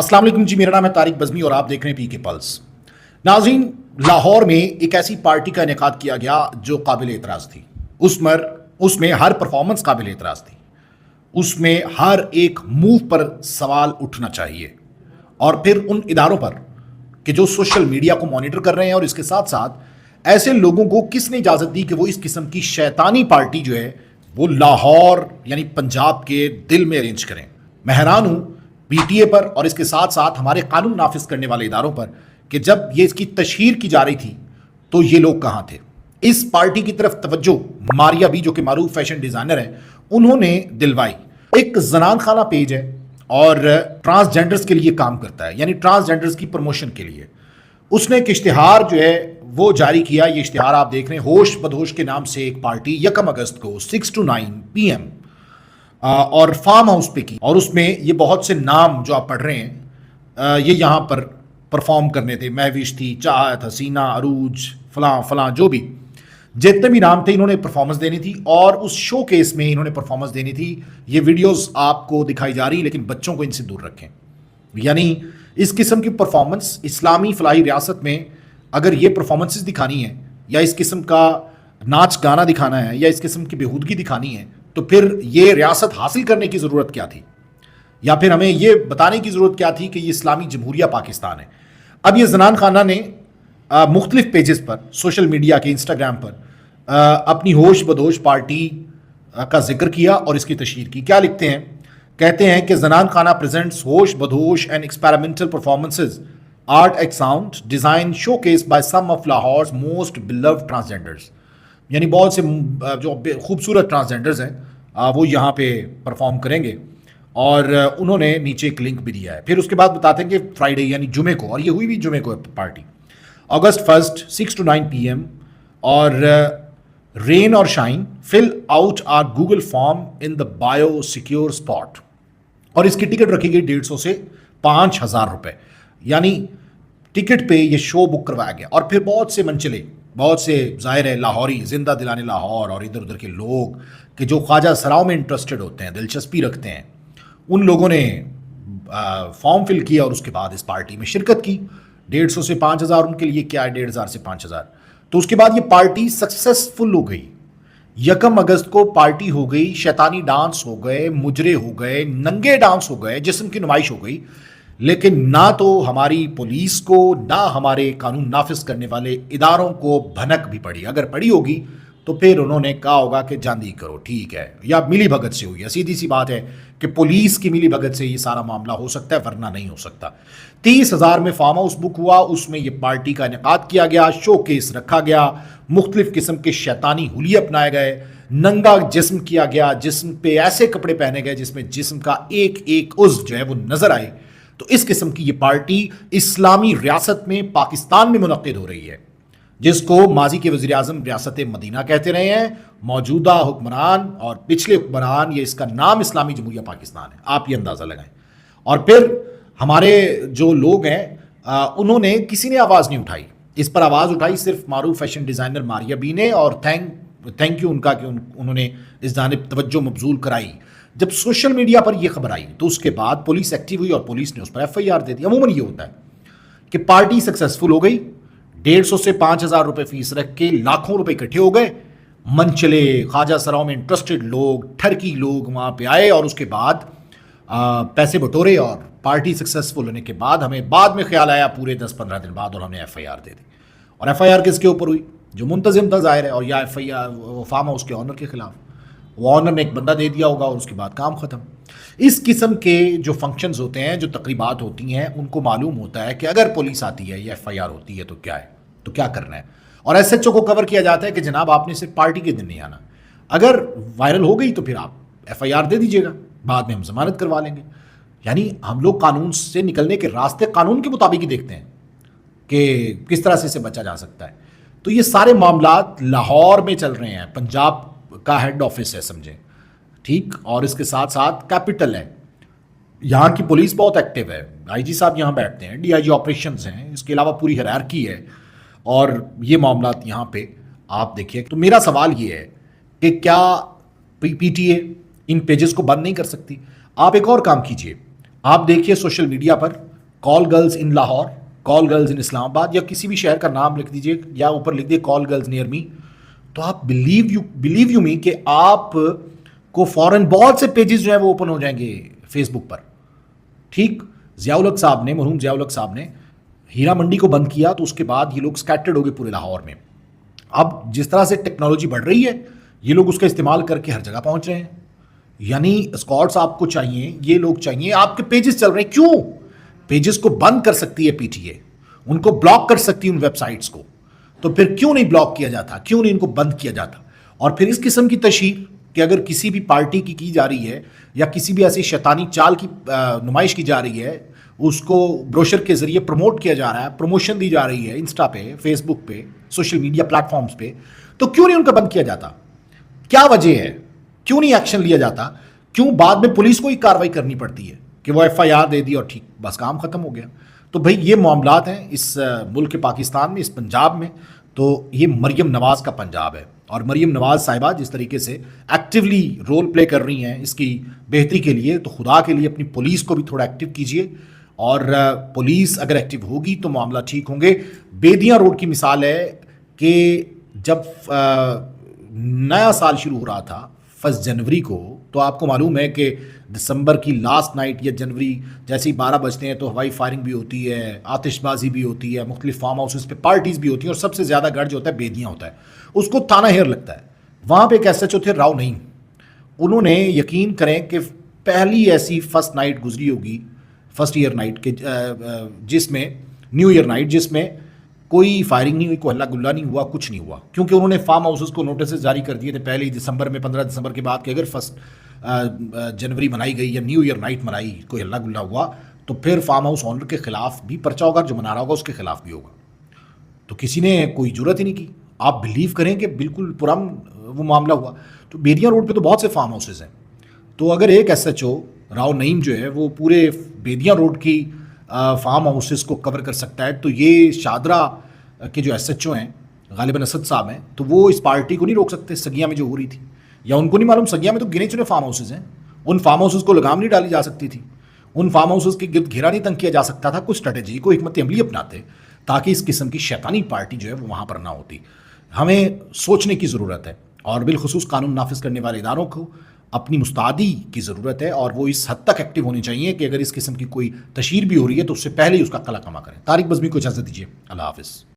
अस्सलाम वालेकुम जी, मेरा नाम है तारिक बज़मी और आप देख रहे हैं पी के पल्स। नाज़रीन, लाहौर में एक ऐसी पार्टी का इनेकाद किया गया जो काबिल एतराज़ थी। उसमें हर परफॉर्मेंस काबिल एतराज़ थी। उसमें हर एक मूव पर सवाल उठना चाहिए और फिर उन इदारों पर कि जो सोशल मीडिया को मॉनिटर कर रहे हैं, और इसके साथ साथ ऐसे लोगों को किसने इजाज़त दी कि वो इस किस्म की शैतानी पार्टी जो है वो लाहौर यानी पंजाब के दिल में अरेंज करें। मैं हैरान हूँ पीटीए पर और इसके साथ साथ हमारे कानून नाफिज करने वाले इदारों पर कि जब ये इसकी तशहीर की जा रही थी तो ये लोग कहाँ थे। इस पार्टी की तरफ तवज्जो मारिया बी, जो कि मारूफ फैशन डिज़ाइनर है, उन्होंने दिलवाई। एक जनान खाना पेज है और ट्रांसजेंडर्स के लिए काम करता है, यानी ट्रांसजेंडर्स की प्रमोशन के लिए। उसने एक इश्तिहार जो है वो जारी किया। ये इश्तिहार आप देख रहे हैं, होश बदहोश के नाम से एक पार्टी 1 अगस्त को 6 to 9 PM और फार्म हाउस पे की, और उसमें ये बहुत से नाम जो आप पढ़ रहे हैं ये यहाँ पर परफॉर्म करने थे। महविश थी, चाहत, हसीना, अरूज, फलां फलां, जो भी जितने भी नाम थे इन्होंने परफॉर्मेंस देनी थी और उस शो केस में इन्होंने परफॉर्मेंस देनी थी। ये वीडियोस आपको दिखाई जा रही, लेकिन बच्चों को इनसे दूर रखें। यानी इस किस्म की परफॉर्मेंस इस्लामी फलाही रियासत में अगर ये परफॉर्मेंसेस दिखानी है या इस किस्म का नाच गाना दिखाना है या इस किस्म की बेहूदगी दिखानी है, तो फिर ये रियासत हासिल करने की ज़रूरत क्या थी, या फिर हमें ये बताने की ज़रूरत क्या थी कि ये इस्लामी जमहूरिया पाकिस्तान है। अब ये जनान खाना ने मुख्तलिफ पेजेस पर, सोशल मीडिया के, इंस्टाग्राम पर अपनी होश बदोश पार्टी का जिक्र किया और इसकी तशहीर की। क्या लिखते हैं? कहते हैं कि जनान Khana presents Hosh Badhosh and experimental performances, art and sound design showcase by some of Lahore most beloved transgenders. यानी बहुत से जो खूबसूरत ट्रांसजेंडर्स हैं वो यहाँ पे परफॉर्म करेंगे, और उन्होंने नीचे एक लिंक भी दिया है। फिर उसके बाद बताते हैं कि फ्राइडे यानी जुमे को, और ये हुई भी जुमे को पार्टी, अगस्त 1 6 to 9 PM, और रेन और shine, fill out our Google form in the bio secure spot. और इसकी टिकट रखी गई 150 से 5,000 रुपये, यानी टिकट पे ये शो बुक करवाया गया। और फिर बहुत से मंचले, बहुत से ज़ाहिर है लाहौरी, जिंदा दिलाने लाहौर और इधर उधर के लोग कि जो ख्वाजा सराओं में इंटरेस्टेड होते हैं, दिलचस्पी रखते हैं, उन लोगों ने फॉर्म फिल किया और उसके बाद इस पार्टी में शिरकत की। 150 से 5,000 उनके लिए क्या है, 1,500 से 5,000। तो उसके बाद ये पार्टी सक्सेसफुल हो गई। 1 अगस्त को पार्टी हो गई, शैतानी डांस हो गए, मुजरे हो गए, नंगे डांस हो गए, जिस्म की नुमाइश हो गई। लेकिन ना तो हमारी पुलिस को, ना हमारे कानून नाफिज करने वाले इदारों को भनक भी पड़ी। अगर पड़ी होगी तो फिर उन्होंने कहा होगा कि जांदी करो, ठीक है, या मिली भगत से हुई है। सीधी सी बात है कि पुलिस की मिली भगत से ये सारा मामला हो सकता है, वरना नहीं हो सकता। 30,000 में फार्म हाउस बुक हुआ, उसमें ये पार्टी का इनेकाद किया गया, शो केस रखा गया, मुख्तलिफ किस्म के शैतानी हुलिये अपनाए गए, नंगा जिस्म किया गया, जिस्म पे ऐसे कपड़े पहने गए जिसमें जिस्म का एक एक उज़्व जो है वो नजर आए। तो इस किस्म की ये पार्टी इस्लामी रियासत में, पाकिस्तान में मुनक्किद हो रही है, जिसको माजी के वज़ीर आज़म रियासत मदीना कहते रहे हैं, मौजूदा हुक्मरान और पिछले हुक्मरान, ये इसका नाम इस्लामी जमहूरिया पाकिस्तान है। आप ये अंदाज़ा लगाएं। और फिर हमारे जो लोग हैं उन्होंने, किसी ने आवाज़ नहीं उठाई। इस पर आवाज़ उठाई सिर्फ मारूफ फैशन डिज़ाइनर मारिया बी ने, और थैंक यू उनका कि उन्होंने इस जानिब तवज्जो मबजूल कराई। जब सोशल मीडिया पर यह खबर आई तो उसके बाद पुलिस एक्टिव हुई और पुलिस ने उस पर FIR दे दी। अमूमन ये होता है कि पार्टी सक्सेसफुल हो गई, 150 से 5,000 रुपये फीस रख के लाखों रुपए इकट्ठे हो गए, मंचले, ख्वाजा सराओं में इंटरेस्टेड लोग, ठरकी लोग वहाँ पे आए, और उसके बाद पैसे बटोरे, और पार्टी सक्सेसफुल होने के बाद हमें बाद में ख्याल आया पूरे 10-15 दिन बाद, और हमने FIR दे दी। और FIR किसके ऊपर हुई? जो मुंतजिम था ज़ाहिर है, और या FIR वो फार्म हाउस के ऑनर के खिलाफ। वो ऑनर ने एक बंदा दे दिया होगा और उसके बाद काम ख़त्म। इस किस्म के जो फंक्शंस होते हैं, जो तकरीबात होती हैं, उनको मालूम होता है कि अगर पुलिस आती है या FIR होती है तो क्या है, तो क्या करना है। और SHO को कवर किया जाता है कि जनाब आपने सिर्फ पार्टी के दिन नहीं आना, अगर वायरल हो गई तो फिर आप FIR दे दीजिएगा, बाद में हम जमानत करवा लेंगे। यानी हम लोग कानून से निकलने के रास्ते कानून के मुताबिक ही देखते हैं कि किस तरह से इसे बचा जा सकता है। तो ये सारे मामलात लाहौर में चल रहे हैं, पंजाब का हेड ऑफिस है समझें, ठीक, और इसके साथ साथ कैपिटल है। यहाँ की पुलिस बहुत एक्टिव है, IG साहब यहाँ बैठते हैं, DIG ऑपरेशंस हैं, इसके अलावा पूरी हायरार्की है, और ये मामलात यहाँ पे आप देखिए। तो मेरा सवाल ये है कि क्या PTA इन पेजेस को बंद नहीं कर सकती? आप एक और काम कीजिए, आप देखिए सोशल मीडिया पर کال گرلز ان لاہور, کال گرلز ان اسلام آباد, یا کسی بھی شہر کا نام لکھ دیجیے یا اوپر لکھ دیے کال گرلز نیئر می, تو آپ بلیو یو می کہ آپ کو فوراً بہت سے پیجز جو ہیں وہ اوپن ہو جائیں گے فیس بک پر. ٹھیک, ضیاء الحق صاحب نے, مرحوم ضیاء الحق صاحب نے ہیرا منڈی کو بند کیا تو اس کے بعد یہ لوگ اسکیٹرڈ ہو گئے پورے لاہور میں. اب جس طرح سے ٹیکنالوجی بڑھ رہی ہے یہ لوگ اس کا استعمال کر کے ہر جگہ پہنچ رہے ہیں. یعنی اسکواڈس آپ کو چاہیے, یہ لوگ چاہیے, آپ کے پیجز چل رہے ہیں, کیوں پیجز کو بند کر سکتی ہے پی ٹی اے, ان کو بلاک کر سکتی ہے ان ویب سائٹس کو, تو پھر کیوں نہیں بلاک کیا جاتا, کیوں نہیں ان کو بند کیا جاتا. اور پھر اس قسم کی تشہیر کہ اگر کسی بھی پارٹی کی جا رہی ہے یا کسی بھی ایسی شیطانی چال کی نمائش کی جا رہی ہے, اس کو بروشر کے ذریعے پروموٹ کیا جا رہا ہے, پروموشن دی جا رہی ہے انسٹا پہ, فیس بک پہ, سوشل میڈیا پلیٹ فارمز پہ, تو کیوں نہیں ان کا بند کیا جاتا؟ کیا وجہ ہے, کیوں نہیں ایکشن لیا جاتا؟ کیوں بعد میں پولیس کو ہی کارروائی کرنی پڑتی ہے کہ وہ ایف آئی آر دے دی اور ٹھیک بس کام ختم ہو گیا؟ تو بھائی یہ معاملات ہیں اس ملک پاکستان میں, اس پنجاب میں. تو یہ مریم نواز کا پنجاب ہے, اور مریم نواز صاحبہ جس طریقے سے ایکٹیولی رول پلے کر رہی ہیں اس کی بہتری کے لیے, تو خدا کے لیے اپنی پولیس کو بھی تھوڑا ایکٹیو کیجیے, اور پولیس اگر ایکٹیو ہوگی تو معاملہ ٹھیک ہوں گے. بیدیاں روڈ کی مثال ہے کہ جب نیا سال شروع ہو رہا تھا 1 جنوری کو, تو آپ کو معلوم ہے کہ دسمبر کی لاسٹ نائٹ یا جنوری جیسے ہی 12 بجتے ہیں تو ہوائی فائرنگ بھی ہوتی ہے, آتش بازی بھی ہوتی ہے, مختلف فارم ہاؤسز پہ پارٹیز بھی ہوتی ہیں, اور سب سے زیادہ گڑھ جو ہوتا ہے بیدیاں ہوتا ہے, اس کو تھانہ ہیر لگتا ہے. وہاں پہ ایک ایس ایچ او تھے راؤ نعیم, انہوں نے یقین کریں کہ پہلی ایسی فرسٹ نائٹ گزری ہوگی, فرسٹ ایئر نائٹ کے جس میں نیو ایئر نائٹ جس میں کوئی فائرنگ نہیں ہوئی, کوئی ہلا گلا نہیں ہوا, کچھ نہیں ہوا, کیونکہ انہوں نے فارم ہاؤسز کو نوٹسز جاری کر دیے تھے پہلے ہی دسمبر میں, 15 دسمبر کے بعد کہ اگر فرسٹ جنوری منائی گئی یا نیو ایئر نائٹ منائی, کوئی ہلا گلا ہوا تو پھر فارم ہاؤس اونر کے خلاف بھی پرچہ ہوگا, جو منا رہا ہوگا اس کے خلاف بھی ہوگا. تو کسی نے کوئی جرت ہی نہیں کی. آپ بلیو کریں کہ بالکل پرامن وہ معاملہ ہوا. تو بیدیاں روڈ پہ تو بہت سے فارم ہاؤسز ہیں, تو اگر ایک ایس ایچ او راؤ نعیم جو ہے وہ پورے بیدیاں روڈ کی فارم ہاؤسز کو کور کر سکتا ہے, تو یہ شادرہ کے جو ایس ایچ او ہیں غالباً اسد صاحب ہیں, تو وہ اس پارٹی کو نہیں روک سکتے سگیاں میں جو ہو رہی تھی, یا ان کو نہیں معلوم سگیاں میں تو گنے چنے فارم ہاؤسز ہیں, ان فارم ہاؤسز کو لگام نہیں ڈالی جا سکتی تھی, ان فارم ہاؤسز کے گرد گھیرا نہیں تنگ کیا جا سکتا تھا, کوئی اسٹریٹجی کوئی حکمت عملی اپناتے تاکہ اس قسم کی شیطانی پارٹی جو ہے وہ وہاں پر نہ ہوتی. ہمیں سوچنے کی ضرورت ہے, اور بالخصوص قانون نافذ کرنے والے اداروں کو اپنی مستعدی کی ضرورت ہے, اور وہ اس حد تک ایکٹیو ہونی چاہیے کہ اگر اس قسم کی کوئی تشہیر بھی ہو رہی ہے تو اس سے پہلے ہی اس کا قلع کما کریں. طارق بزمی کو اجازت دیجیے, اللہ حافظ.